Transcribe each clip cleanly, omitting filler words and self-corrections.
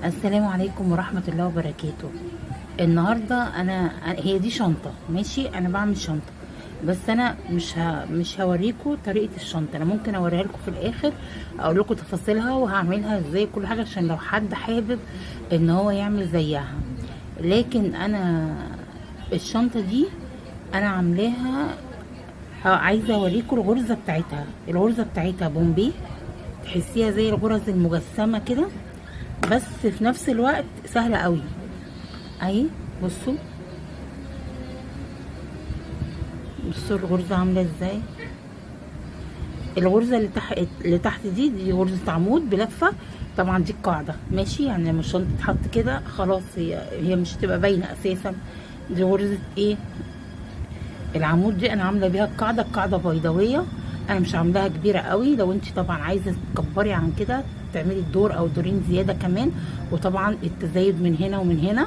السلام عليكم ورحمة الله وبركاته. النهاردة هي دي شنطة، ماشي. انا بعمل شنطة، بس انا مش هوريكم طريقة الشنطة. انا ممكن اوريها لكم في الاخر، اقول لكم تفاصيلها وهعملها ازاي كل حاجة، عشان لو حد حابب ان هو يعمل زيها. لكن انا الشنطة دي انا عاملاها، عايزة اوريكم الغرزة بتاعتها. الغرزة بتاعتها بومبي، تحسيها زي الغرز المجسمة كده، بس في نفس الوقت سهلة قوي. اهي بصوا، بصوا الغرزة عاملة ازاي. الغرزة اللي تحت دي غرزة عمود بلفة. طبعا دي القاعدة، ماشي. يعني لما الشنطة تتحط كده خلاص، هي مش هتبقى باينة اساسا. دي غرزة ايه؟ العمود دي انا عاملة بيها القاعدة بيضاوية. انا مش عاملاها كبيرة قوي. لو انت طبعا عايزة تكبري عن كده تعملي الدور او دورين زيادة كمان. وطبعا التزايد من هنا ومن هنا،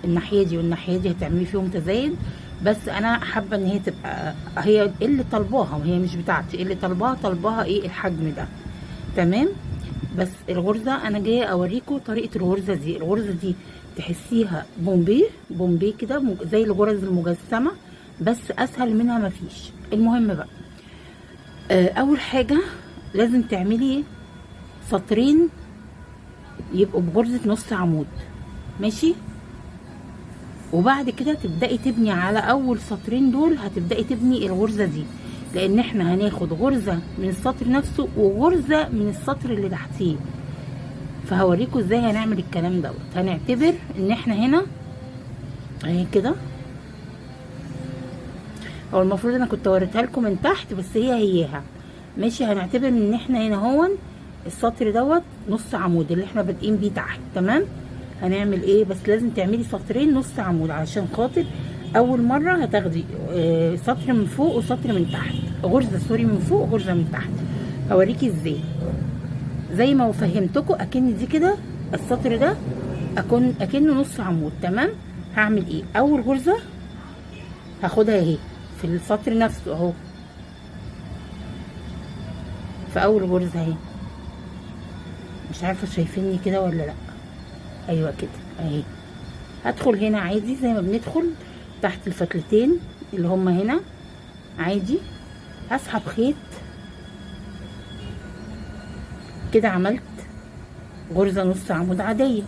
الناحيه دي والناحيه دي هتعملي فيهم تزايد. بس انا حابه ان هي تبقى هي اللي طالباها، وهي مش بتاعتي. اللي طالباها ايه؟ الحجم ده، تمام. بس الغرزه انا جايه اوريكم طريقه الغرزه دي. الغرزه دي تحسيها بومبي كده، زي الغرز المجسمه، بس اسهل منها مفيش. المهم بقى، اول حاجه لازم تعملي سطرين يبقوا بغرزه نص عمود، ماشي. وبعد كده تبدأي تبني على اول سطرين دول، هتبدأي تبني الغرزة دي، لان احنا هناخد غرزة من السطر نفسه وغرزة من السطر اللي تحتيه. فهوريكم ازاي هنعمل الكلام دوت. هنعتبر ان احنا هنا اهي كده. هو المفروض انا كنت وريتها لكم من تحت، بس هيها ماشي. هنعتبر ان احنا هنا هون السطر دوت نص عمود اللي احنا بادئين بيه تحت، تمام. هنعمل ايه؟ بس لازم تعملي سطرين نص عمود، علشان خاطر اول مره هتاخدي سطر من فوق وسطر من تحت، غرزه سوري من فوق وغرزه من تحت. هوريكي ازاي. زي ما فهمتكم، اكن دي كده السطر ده اكنه نص عمود، تمام. هعمل ايه؟ اول غرزه هاخدها اهي في السطر نفسه اهو، في اول غرزه اهي. مش عارفه شايفيني كده ولا لا؟ ايوه كده اهي. هدخل هنا عادي زي ما بندخل تحت الفتلتين اللي هما هنا عادي. هسحب خيط كده، عملت غرزة نص عمود عادية.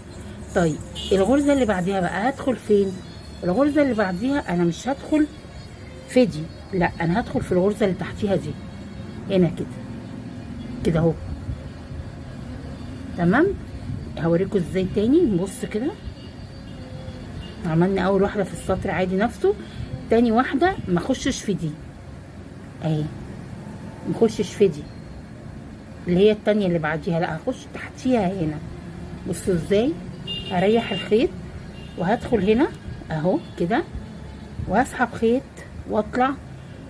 طيب الغرزة اللي بعديها بقى هدخل فين؟ الغرزة اللي بعديها انا مش هدخل في دي، لا، انا هدخل في الغرزة اللي تحتيها دي، هنا كده كده اهو، تمام. هوريكم ازاي تاني. نبص كده، عملنا اول واحده في السطر عادي نفسه. تاني واحده ما اخشش في دي اهي، ما اخشش في دي اللي هي التانية اللي بعديها، لا هخش تحتيها هنا. بصوا ازاي. هريح الخيط وهدخل هنا اهو كده، وهسحب خيط واطلع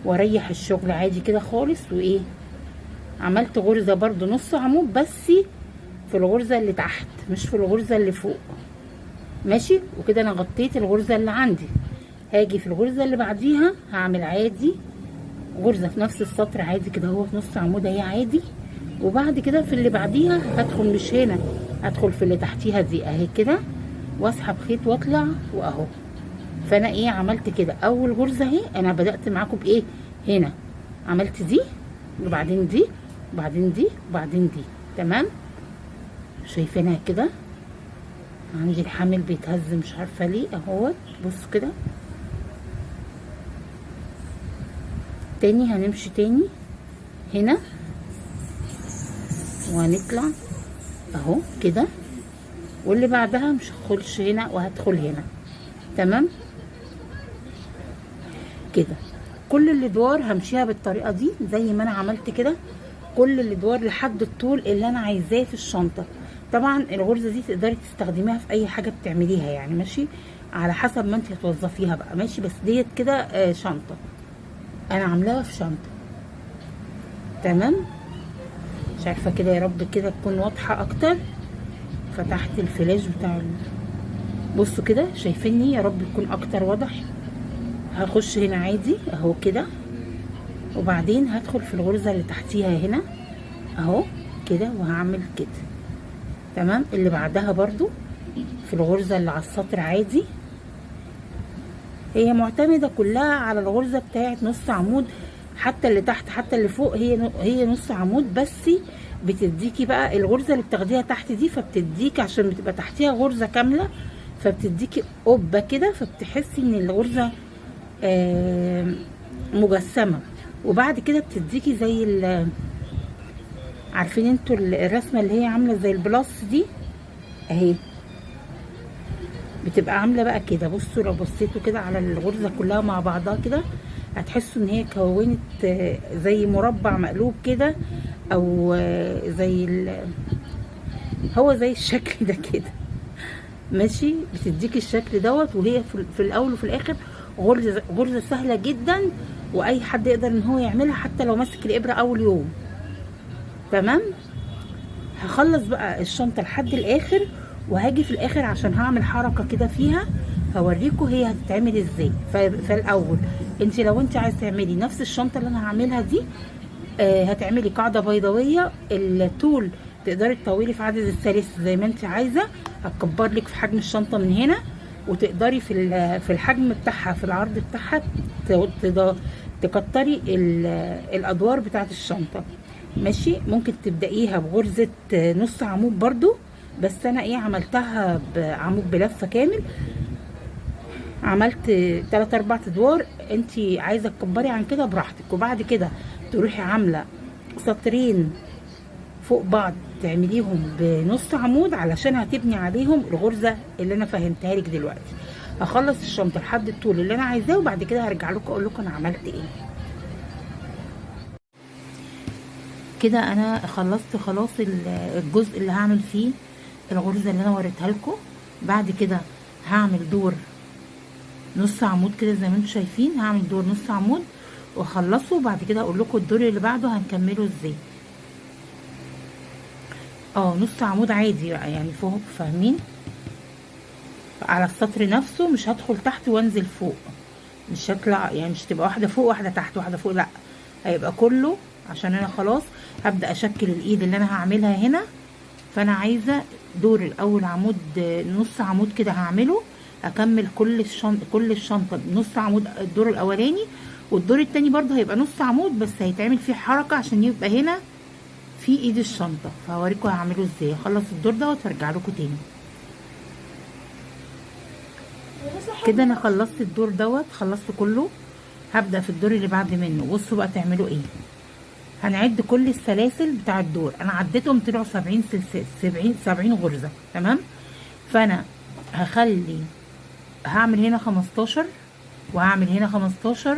واريح الشغل عادي كده خالص. وايه، عملت غرزه برضو نص عمود، بس في الغرزه اللي تحت مش في الغرزه اللي فوق، ماشي. وكده انا غطيت الغرزه اللي عندي. هاجي في الغرزه اللي بعديها هعمل عادي غرزه في نفس السطر عادي كده اهو، في نص عمود اهي عادي. وبعد كده في اللي بعديها هدخل، مش هنا، هدخل في اللي تحتيها دي اهي كده، واسحب خيط واطلع واهو. فانا ايه عملت كده اول غرزه اهي. انا بدات معاكم بايه؟ هنا عملت دي وبعدين دي وبعدين دي وبعدين دي، تمام. شايفينها كده؟ عندي الحامل بيتهز مش عارفه ليه اهوت. بصوا كده. تاني هنمشي تاني هنا وهنطلع اهو كده، واللي بعدها مش هدخلش هنا وهدخل هنا، تمام كده. كل الادوار همشيها بالطريقه دي زي ما انا عملت كده، كل الادوار لحد الطول اللي انا عايزاه في الشنطه. طبعا الغرزه دي تقدري تستخدميها في اي حاجه بتعمليها يعني، ماشي، على حسب ما انت هتوظفيها بقى، ماشي. بس ديت كده شنطه انا عاملاها في شنطه، تمام. مش عارفه كده، يا رب كده تكون واضحه اكتر. فتحت الفلاش بتاع بصوا كده، شايفيني؟ يا رب يكون اكتر واضح. هخش هنا عادي اهو كده، وبعدين هدخل في الغرزه اللي تحتيها هنا اهو كده، وهعمل كده تمام. اللي بعدها برضو في الغرزة اللي على السطر عادي، هي معتمدة كلها على الغرزة بتاعت نص عمود، حتى اللي تحت حتى اللي فوق هي نص عمود، بس بتديكي بقى الغرزة اللي بتاخديها تحت دي، فبتديكي عشان بتبقى تحتيها غرزة كاملة، فبتديكي قبة كده، فبتحسي ان الغرزة مجسمة. وبعد كده بتديكي زي عارفين انتوا الرسمة اللي هي عاملة زي البلاس دي اهي، بتبقى عامله بقى كده. بصوا لو بصيتوا كده على الغرزه كلها مع بعضها كده، هتحسوا ان هي كونت زي مربع مقلوب كده، او هو زي الشكل ده كده ماشي. بتديكي الشكل دوت، وهي في الاول وفي الاخر غرزه سهله جدا، واي حد يقدر ان هو يعملها حتى لو ماسك الابره اول يوم. تمام. هخلص بقى الشنطه لحد الاخر، وهاجي في الاخر عشان هعمل حركه كده فيها هوريكم هي هتتعمل ازاي. فالاول لو انت عايز تعملي نفس الشنطه اللي انا هعملها دي، هتعملي قاعده بيضاويه. الطول تقدري تطولي في عدد السلاسل زي ما انت عايزه، هتكبر لك في حجم الشنطه من هنا، وتقدري في الحجم بتاعها في العرض بتاعها تكتري الادوار بتاعت الشنطه ماشي. ممكن تبدأيها بغرزة نص عمود برضو، بس انا عملتها بعمود بلفة كامل، عملت 3-4 ادوار. انتي عايزة تكبري عن كده براحتك. وبعد كده تروحي عاملة سطرين فوق بعض تعمليهم بنص عمود، علشان هتبني عليهم الغرزة اللي انا فهمتها لك دلوقتي. هخلص الشنطة لحد الطول اللي انا عايزاه، وبعد كده هرجع لكم اقول لكم انا عملت ايه. كده انا خلصت خلاص الجزء اللي هعمل فيه الغرزه اللي انا وريتها لكم. بعد كده هعمل دور نص عمود كده زي ما انتم شايفين، هعمل دور نص عمود واخلصه، وبعد كده اقول لكم الدور اللي بعده هنكمله ازاي. نص عمود عادي بقى يعني فوق، فاهمين؟ على السطر نفسه، مش هدخل تحت وانزل فوق، مش هطلع يعني، مش تبقى واحده فوق واحده تحت واحده فوق، لا، هيبقى كله، عشان انا خلاص هبدا اشكل الايد اللي انا هعملها هنا. فانا عايزه دور الاول عمود نص عمود كده هعمله، اكمل كل الشنطه بنص عمود الدور الاولاني، والدور التاني برضه هيبقى نص عمود، بس هيتعمل فيه حركه عشان يبقى هنا في ايد الشنطه. فهوريكم هعمله ازاي. اخلص الدور دوت وارجع لكم تاني. كده انا خلصت الدور دوت، خلصت كله. هبدا في الدور اللي بعد منه. بصوا بقى تعملوا ايه. هنعد كل السلاسل بتاع الدور، انا عديتهم طلعوا 70 غرزه. تمام. فانا هعمل هنا 15، وهعمل هنا 15،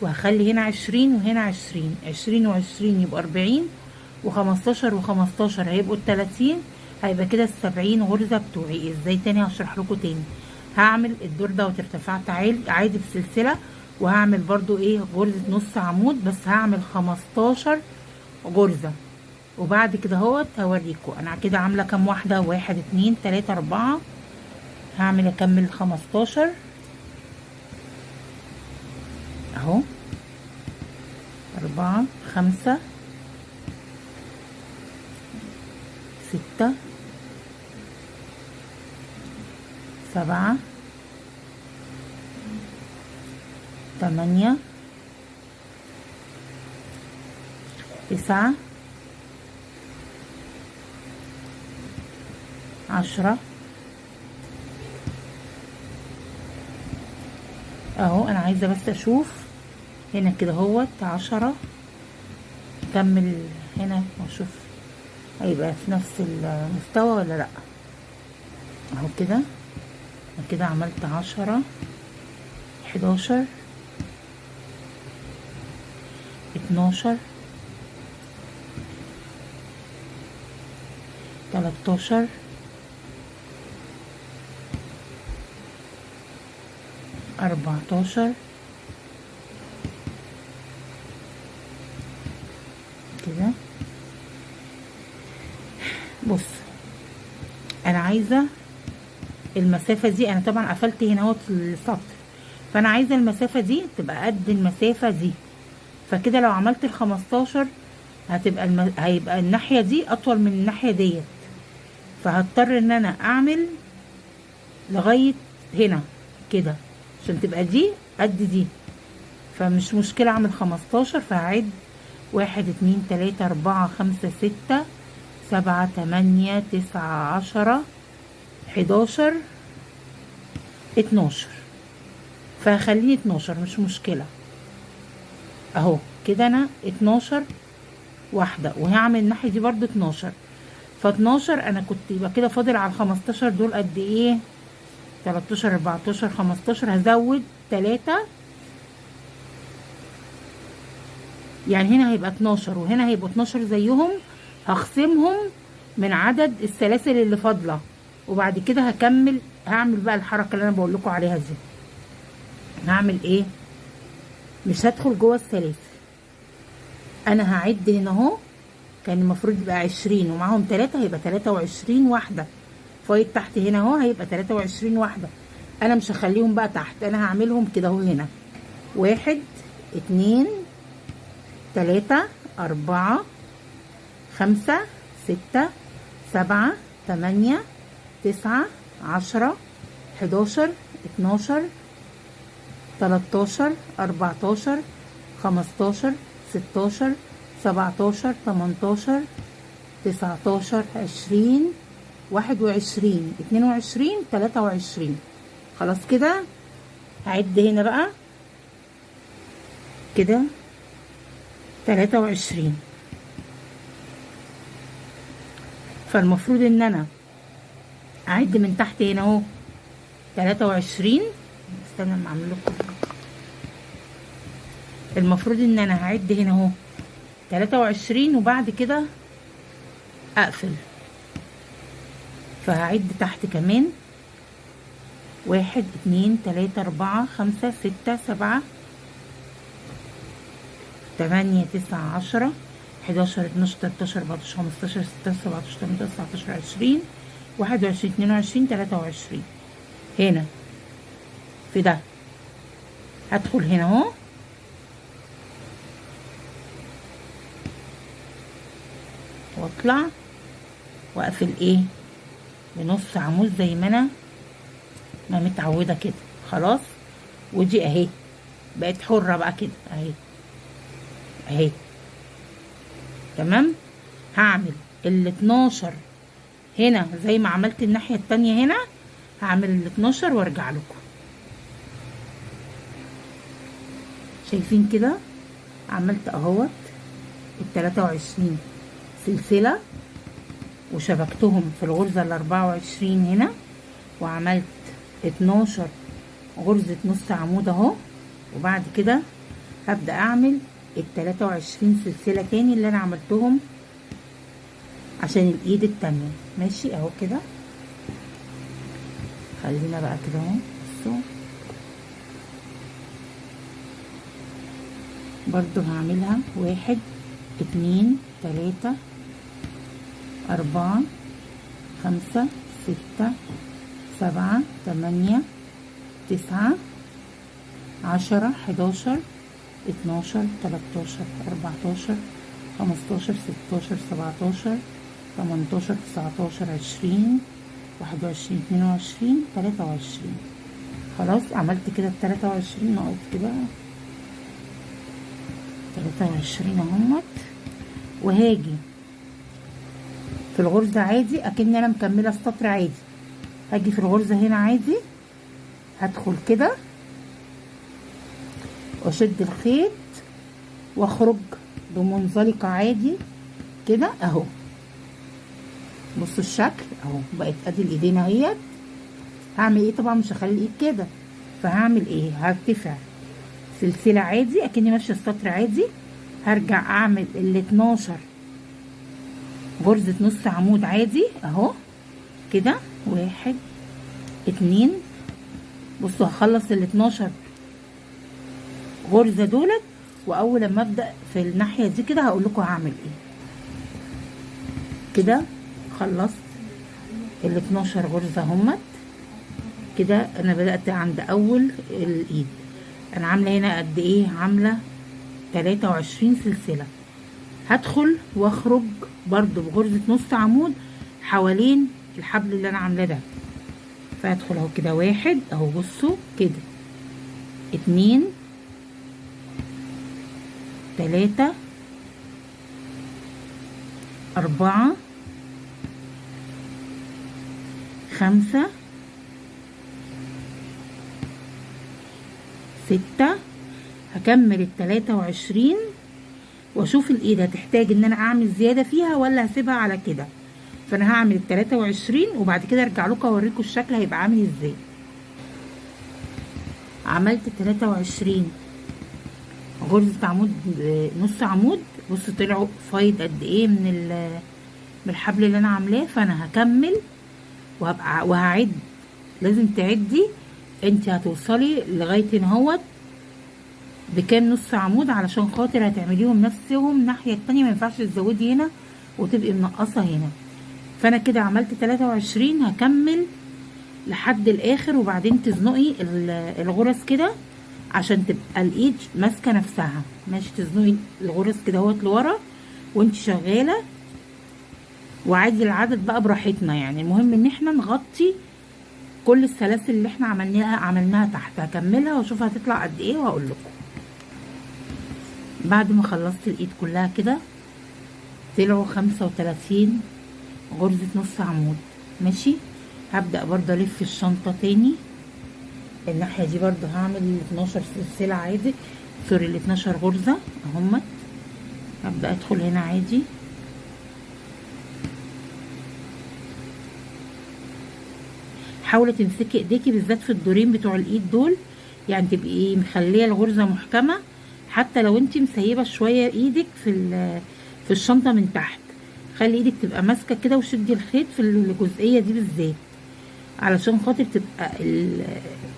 وهخلي هنا 20 وهنا 20 و20 يبقى 40، و15 و15 هيبقوا 30، هيبقى كده ال70 غرزه بتوعي. ازاي تاني؟ هشرح لكم تاني. هعمل الدور ده وارتفعت عادي بسلسله، وهعمل برضو غرزة نص عمود، بس هعمل 15 غرزة. وبعد كده هوريكم انا كده عاملة كام واحدة، 1 2 3 4، هعمل اكمل 15 اهو، 4 5 6 7 8 9 10 اهو. انا عايزه بس اشوف هنا كده 10، اكمل هنا واشوف هيبقى في نفس المستوى ولا لا. اهو كده عملت 10 11 12 13 14 كده. بص انا عايزه المسافه دي، انا طبعا قفلت هنا السطر، فانا عايزه المسافه دي تبقى قد المسافه دي. فكده لو عملت ال15 هيبقى الناحيه دي اطول من الناحيه ديت. فهضطر ان انا اعمل لغاية هنا كده عشان تبقى دي قد دي، فمش مشكلة اعمل 15. فهعد 1 2 3 4 5 6 7 8 9 10 11 12. فهخليه 12 مش مشكلة اهو كده. انا 12 واحدة، وهعمل الناحية دي برضو 12. ف12 انا كنت يبقى كده فاضل على 15 دول قد ايه؟ 13 14 15. هزود 3 يعني هنا هيبقى 12 وهنا هيبقوا 12 زيهم. هخصمهم من عدد السلاسل اللي فاضله، وبعد كده هكمل. هعمل بقى الحركه اللي انا بقول لكم عليها دي. هعمل ايه؟ مش هدخل جوه السلاسل. انا هعد هنا اهو، كان المفروض يبقى 20 ومعاهم 3 هيبقى 23 واحده. فايض تحت هنا اهو هيبقى 23 واحده. انا مش هخليهم بقى تحت، انا هعملهم كده اهو. هنا 1 2 3 4 5 6 7 8 9 10 11 12 13 14 15 16 17 18 19 20 21 22 23. خلاص كده. هعد هنا بقى كده 23. فالمفروض ان انا اعد من تحت هنا اهو 23. استنى اما اعمل لكم. المفروض ان انا هعد هنا اهو 23 وبعد كده اقفل. فهعد تحت كمان 1 2 3 4 5 6 7 8 9 10 11 12 13 14 15 16 17 18 19 20 21 22 23. هنا في ده هدخل هنا اهو واطلع واقفل ايه بنص عمود زي ما انا ما متعوده كده. خلاص. ودي اهي بقت حره بقى كده اهي اهي. تمام. هعمل ال 12 هنا زي ما عملت الناحيه التانيه. هنا هعمل ال 12 وارجع لكم. شايفين كده؟ عملت اهوت ال 23 سلسله وشبكتهم في الغرزه ال 24 هنا، وعملت 12 غرزه نص عمود اهو. وبعد كده هبدا اعمل ال 23 سلسله تاني اللي انا عملتهم عشان الايد التانيه. ماشي اهو كده. خلينا بقى كده اهو. بصوا برضو هعملها 1 2 3 4 5 6 7 8 9 10 11 12 13 14 15 16 17 18 19 20 21 22 23. خلاص عملت كده ال 23. نقعد كده 23 اهمت. وهاجي في الغرزة عادي اكن انا مكملة السطر عادي. هاجي في الغرزة هنا عادي، هدخل كده واشد الخيط واخرج بمنزلقة عادي كده اهو. بصوا الشكل اهو. بقت ادي الايدين اهيت. هعمل ايه؟ طبعا مش هخلي الايد كده. فهعمل ايه؟ هرتفع سلسلة عادي اكني ماشية السطر عادي. هرجع اعمل ال 12 غرزة نص عمود عادي اهو كده. 1 2. بصوا هخلص ال 12 غرزة دولت، واول لما ابدأ في الناحية دي كده هقول لكم هعمل ايه. كده خلصت ال 12 غرزة همت كده. انا بدأت عند اول الايد. انا عاملة هنا قد ايه؟ عاملة 23 سلسلة. هدخل واخرج برضو بغرزة نص عمود حوالين الحبل اللي انا عاملاه ده. فهدخل اهو كده 1 اهو، بصوا كده 2 3 4 5 6. هكمل ال23 واشوف الايد هتحتاج ان انا اعمل زياده فيها ولا هسيبها على كده. فانا هعمل ال23 وبعد كده ارجع لكم اوريكم الشكل هيبقى عامل ازاي. عملت 23 غرزه عمود، نص عمود. بصوا طلعوا فايض قد ايه من الحبل اللي انا عاملاه. فانا هكمل وهعد. لازم تعدي انت هتوصلي لغايه هنا اهوت بكام نص عمود، علشان خاطر هتعمليهم نفسهم الناحيه التانيه، ما ينفعش تزودي هنا وتبقي منقصه هنا. فانا كده عملت 23 هكمل لحد الاخر، وبعدين تزنقي الغرز كده عشان تبقى الايد ماسكه نفسها. ماشي، تزنقي الغرز كده اهوت لورا وانت شغاله، وعادي العدد بقى براحتنا. يعني المهم ان احنا نغطي كل السلاسل اللي احنا عملناها تحت. هكملها واشوف هتطلع قد ايه وهقول لكم. بعد ما خلصت الايد كلها كده طلعوا 35 غرزة نص عمود. ماشي، هبدأ برضه الف الشنطة تاني. الناحية دي برضه هعمل 12 سلسلة عادي، سوري ال 12 غرزة اهمت. هبدأ ادخل هنا عادي. حاولي تمسكي ايديكي بالذات في الدورين بتوع الايد دول، يعني تبقي مخليه الغرزة محكمة، حتى لو انت مسيبه شويه ايدك في الشنطه من تحت. خلي ايدك تبقى ماسكه كده وشدي الخيط في الجزئيه دي بالذات، علشان خاطر تبقى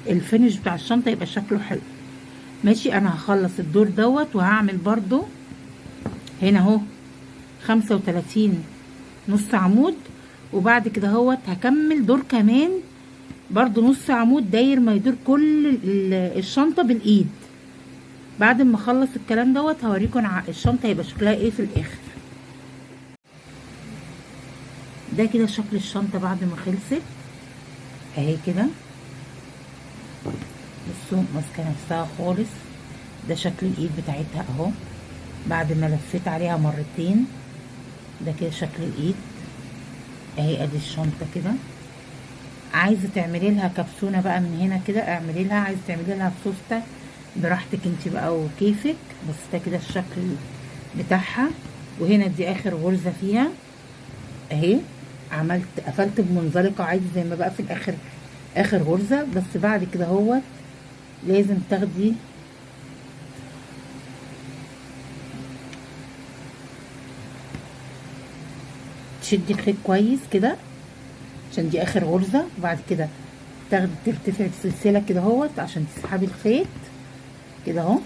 الفينش بتاع الشنطه يبقى شكله حلو. ماشي، انا هخلص الدور دوت وهعمل برضو هنا اهو 35 نص عمود، وبعد كده اهوت هكمل دور كمان برضو نص عمود داير ما يدور كل الشنطه بالايد. بعد ما اخلص الكلام دوت هوريكم الشنطه هيبقى شكلها ايه في الاخر. ده كده شكل الشنطه بعد ما خلصت اهي كده. بصوا ماسكه نفسها خالص. ده شكل الايد بتاعتها اهو بعد ما لفيت عليها مرتين. ده كده شكل الايد اهي. ادي الشنطه كده. عايزه تعملي لها كبسونه بقى من هنا كده اعملي لها، عايزه تعملي لها بسوسته براحتك انت بقى وكيفك. بس ده كده الشكل بتاعها. وهنا دي اخر غرزه فيها اهي. قفلت بمنزلقه عادي زي ما بقى في الاخر اخر غرزه. بس بعد كده هو لازم تاخدي تشدي الخيط كويس كده عشان دي اخر غرزه. وبعد كده تاخدي ترتفعي السلسله كده اهوت عشان تسحبي الخيط كده اهو،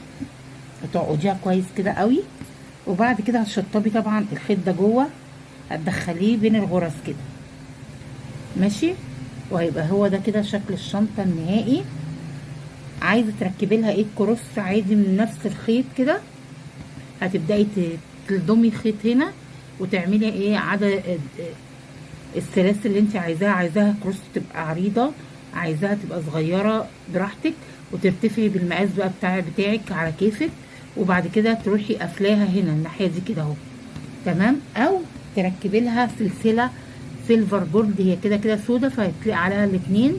هتعقديها كويس كده قوي. وبعد كده هتشطبي طبعا الخيط ده جوه، هتدخليه بين الغرز كده. ماشي، وهيبقى هو ده كده شكل الشنطه النهائي. عايزه تركبي لها ايه كروس عادي من نفس الخيط كده، هتبداي تلضمي الخيط هنا وتعملي ايه عدد السلاسل اللي انت عايزاها كروس تبقى عريضه، عايزاها تبقى صغيره براحتك، وترتفعي بالمقاس بقى بتاعك على كيفك. وبعد كده تروحي قافلاها هنا الناحيه دي كده اهو تمام. او تركبي لها سلسله سيلفر جولد، هي كده كده سودا فهتلاقي عليها الاتنين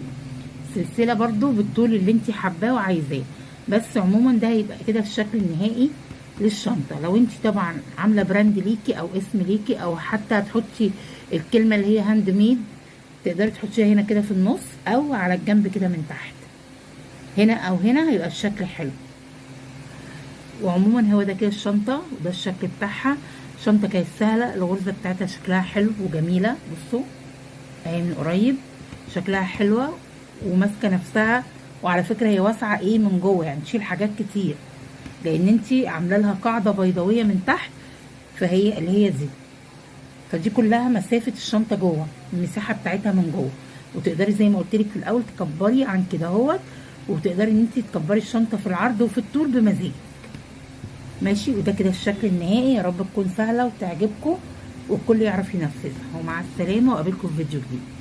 سلسله برضو بالطول اللي انت حباه وعايزاه. بس عموما ده هيبقى كده الشكل النهائي للشنطه. لو انت طبعا عامله براند ليكي او اسم ليكي، او حتى هتحطي الكلمه اللي هي هاند ميد تقدري تحطيها هنا كده في النص او على الجنب كده من تحت هنا او هنا، هيبقى الشكل حلو. وعموما هو ده كده الشنطه وده الشكل بتاعها. الشنطه كانت سهله، الغرزه بتاعتها شكلها حلو وجميله. بصوا اهي من قريب شكلها حلوه وماسكه نفسها. وعلى فكره هي واسعه ايه من جوه، يعني تشيل حاجات كتير لان انتي عامله لها قاعده بيضاويه من تحت، فهي اللي هي دي، فدي كلها مسافه الشنطه جوه، المساحه بتاعتها من جوه. وتقدري زي ما قلت لك في الاول تكبري عن كده اهوت، وتقدري ان انتي تكبري الشنطه في العرض وفي الطول بمزاج. ماشي، وده كده الشكل النهائي. يا رب تكون سهله وتعجبكم والكل يعرف ينفذها. ومع السلامه وقابلكم في فيديو جديد.